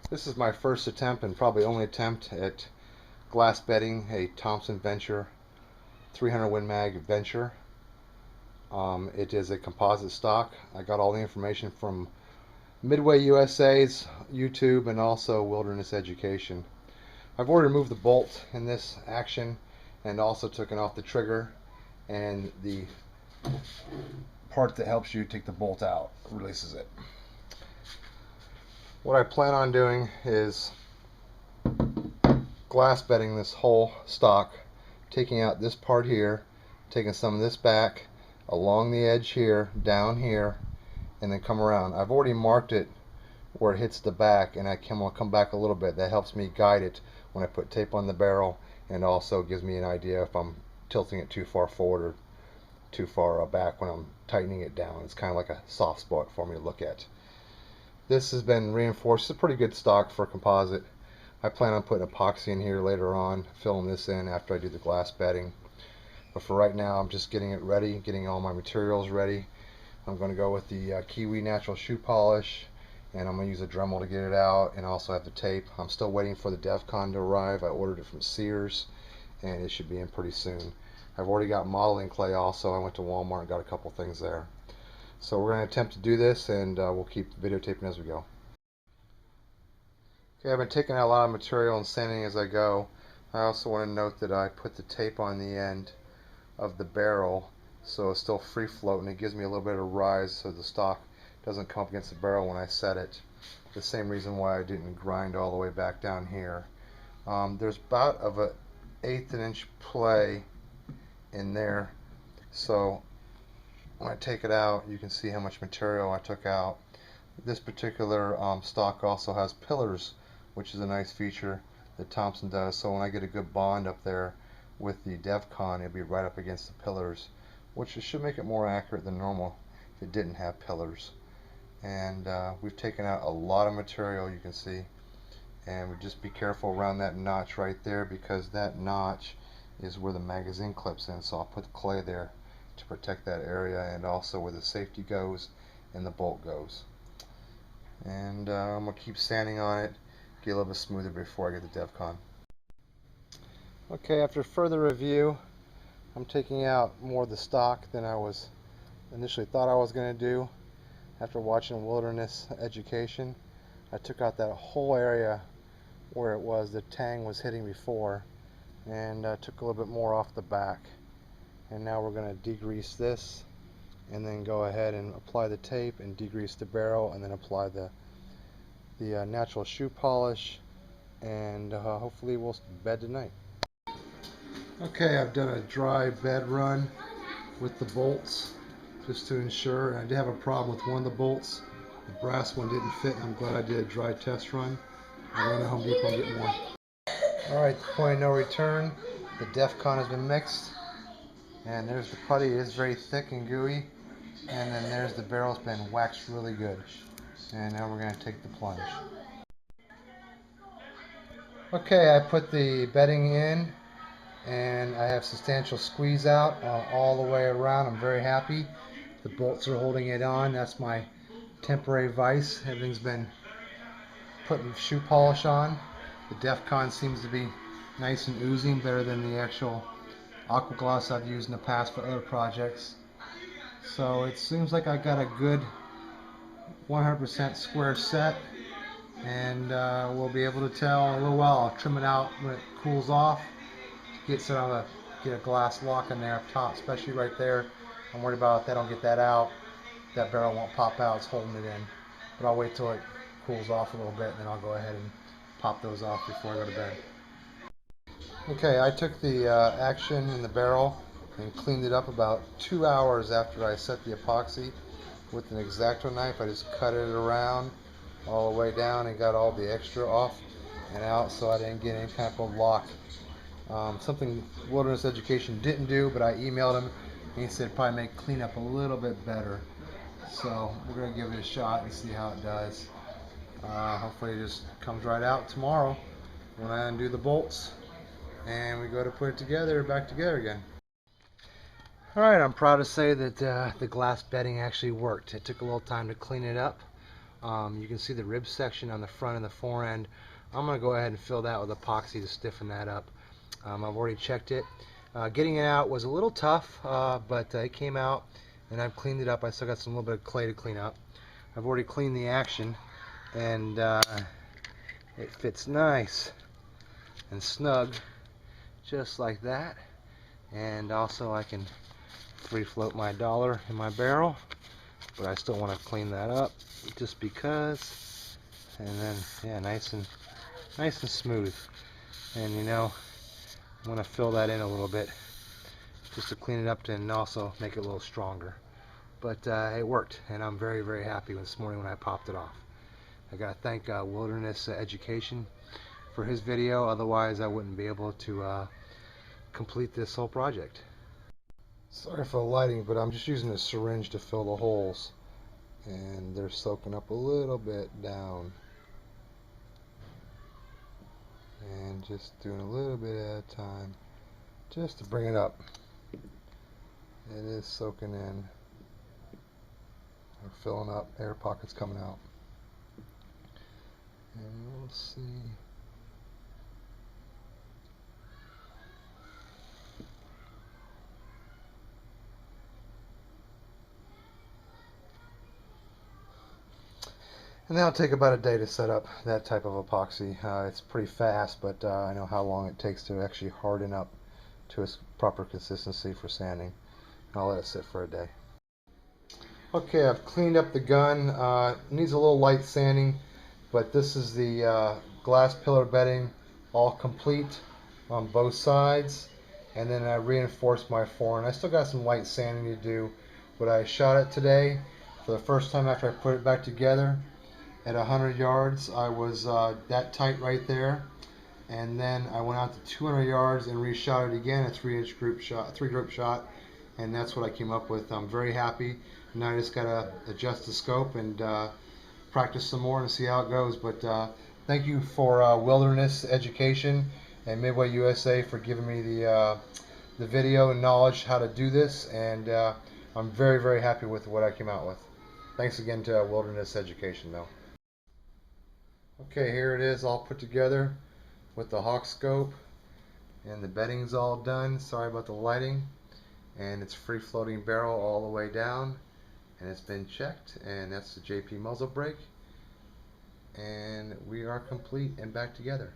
This is my first attempt and probably only attempt at glass bedding a Thompson Venture 300 Win Mag Venture. It is a composite stock. I got all the information from Midway USA's YouTube and also Wilderness Education. I've already removed the bolt in this action and also taken off the trigger and the part that helps you take the bolt out, releases it. What I plan on doing is glass bedding this whole stock, taking out this part here, taking some of this back along the edge here, down here, and then come around. I've already marked it where it hits the back, and will come back a little bit. That helps me guide it when I put tape on the barrel, and also gives me an idea if I'm tilting it too far forward or too far back when I'm tightening it down. It's kind of like a soft spot for me to look at. This has been reinforced. It's a pretty good stock for composite. I plan on putting epoxy in here later on, filling this in after I do the glass bedding. But for right now, I'm just getting it ready, getting all my materials ready. I'm going to go with the Kiwi Natural Shoe Polish, and I'm going to use a Dremel to get it out, and also have the tape. I'm still waiting for the DEFCON to arrive. I ordered it from Sears, and it should be in pretty soon. I've already got modeling clay also. I went to Walmart and got a couple things there. So we're going to attempt to do this, and we'll keep videotaping as we go. Okay, I've been taking out a lot of material and sanding as I go. I also want to note that I put the tape on the end of the barrel so it's still free floating. It gives me a little bit of rise so the stock doesn't come up against the barrel when I set it. The same reason why I didn't grind all the way back down here. There's about of an 1/8 inch play in there, so when I take it out you can see how much material I took out. This particular stock also has pillars, which is a nice feature that Thompson does, so when I get a good bond up there with the DEFCON, it'll be right up against the pillars, which should make it more accurate than normal if it didn't have pillars. And we've taken out a lot of material, you can see, and we just be careful around that notch right there, because that notch is where the magazine clips in, so I'll put the clay there to protect that area, and also where the safety goes and the bolt goes. And I'm going to keep sanding on it, get a little bit smoother before I get the DEFCON. Okay, after further review, I'm taking out more of the stock than I was initially thought I was going to do. After watching Wilderness Education, I took out that whole area where it was the tang was hitting before, and took a little bit more off the back. And now we're going to degrease this, and then go ahead and apply the tape and degrease the barrel, and then apply the natural shoe polish, and hopefully we'll bed tonight. Okay, I've done a dry bed run with the bolts just to ensure. I did have a problem with one of the bolts. The brass one didn't fit, and I'm glad I did a dry test run. I'll run to Home Depot and get more. Alright, the point of no return. The DEFCON has been mixed, and there's the putty. It is very thick and gooey, and then there's the barrel's been waxed really good. And now we're going to take the plunge. Okay, I put the bedding in, and I have substantial squeeze out all the way around. I'm very happy. The bolts are holding it on. That's my temporary vise. Everything's been putting shoe polish on. The DEFCON seems to be nice and oozing, better than the actual aqua gloss I've used in the past for other projects. So it seems like I got a good 100% square set, and we'll be able to tell in a little while. I'll trim it out when it cools off. Get a glass lock in there up top, especially right there. I'm worried about if they don't get that out, that barrel won't pop out. It's holding it in. But I'll wait till it cools off a little bit, and then I'll go ahead and pop those off before I go to bed. Okay, I took the action in the barrel and cleaned it up about 2 hours after I set the epoxy with an X-Acto knife. I just cut it around all the way down and got all the extra off and out, so I didn't get any kind of a lock. Something Wilderness Education didn't do, but I emailed him and he said probably make cleanup a little bit better. So we're going to give it a shot and see how it does. Hopefully it just comes right out tomorrow when I undo the bolts and we go to put it back together again. Alright, I'm proud to say that the glass bedding actually worked. It took a little time to clean it up. You can see the rib section on the front and the fore end. I'm going to go ahead and fill that with epoxy to stiffen that up. I've already checked it. Getting it out was a little tough, but it came out, and I've cleaned it up. I still got some little bit of clay to clean up. I've already cleaned the action, and it fits nice and snug, just like that. And also I can free float my dollar in my barrel, but I still want to clean that up just because. And then, yeah, nice and smooth. And you know, I'm going to fill that in a little bit just to clean it up and also make it a little stronger. But it worked, and I'm very, very happy this morning when I popped it off. I got to thank Wilderness Education for his video, otherwise I wouldn't be able to complete this whole project. Sorry for the lighting, but I'm just using a syringe to fill the holes, and they're soaking up a little bit down, and just doing a little bit at a time just to bring it up. It is soaking in or filling up, air pockets coming out, and we'll see. And that'll take about a day to set up that type of epoxy. It's pretty fast, but I know how long it takes to actually harden up to its proper consistency for sanding. I'll let it sit for a day. Okay, I've cleaned up the gun. Needs a little light sanding, but this is the glass pillar bedding, all complete on both sides. And then I reinforced my fore end. I still got some light sanding to do, but I shot it today for the first time after I put it back together. At 100 yards, I was that tight right there, and then I went out to 200 yards and reshot it again, a 3-inch group shot, 3-group shot, and that's what I came up with. I'm very happy. Now I just gotta adjust the scope and practice some more and see how it goes. But thank you for Wilderness Education and Midway USA for giving me the video and knowledge how to do this, and I'm very, very happy with what I came out with. Thanks again to Wilderness Education, though. Okay, here it is all put together with the hawk scope, and the bedding's all done. Sorry about the lighting. And it's free floating barrel all the way down, and it's been checked, and that's the JP muzzle brake, and we are complete and back together.